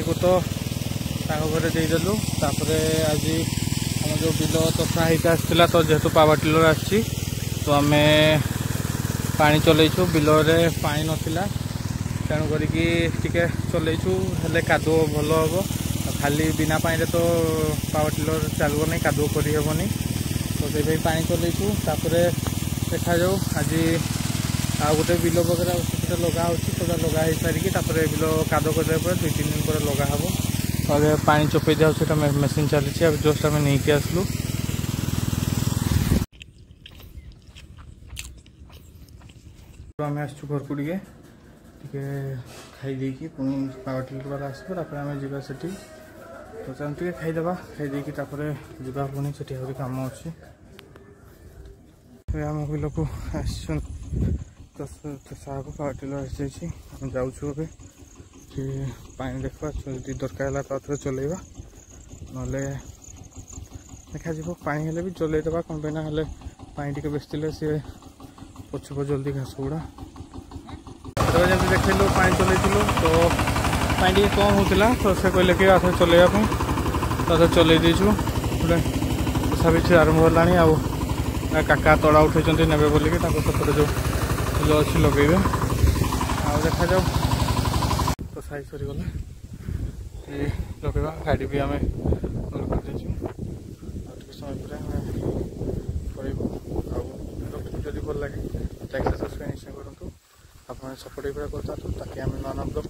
को तो घरे देदेलु आज आम जो बिल तथा होता आसाला तो जेहेतु पावर टिलर आसी तो आम पानी चलैचु बिल में पानी नाला तेणु करके चलैचु हेले कादुओ भल हम खाली बिना पानी तो पावर टिलर चलो नहीं कादुओ करहबनी तो से पानी चलैचु देखा जाऊ आज आउ गोटे बिल वगैरह उसके लगा होगा लगा हो सारिकी बिल कादो कर 2-3 दिन पर लगा हम और पानी चोपे दिया मेसीन चली जस्ट आम नहीं आसलु आम आसचु घर को टे खाई पुणी पावर टिलर वाला आसो आम जा से तो चलते खाईदे खाई जा पुणी से कम अच्छे आम बिल को आस साहब पावर टिलर आसी जाऊँ ए पानी देखा जी दरकार है तो थे चलैवा ना देखा पानी हेल्ले भी चलईदे कौन पे ना पानी टे बेस सी पछुप जल्दी घास गुड़ा जमी देखलु पानी चलू तो पानी टे कम होता तो से कहले कि आथे चलैवाई तो चलई देचु गोटे तथा भी आरंभ होलानी आउ काका तड़ा उठे ने बोलिकी सपटे जो फुल अच्छी लगे आ देखा जाऊ तो साइज सरीगला लगेगा गाड़ी भी आम बंद कर समय पर जब भल लगे लाइक सब्सक्राइब निश्चय करूँ आप सपोर्ट करता ताकि आम नवा ब्लॉग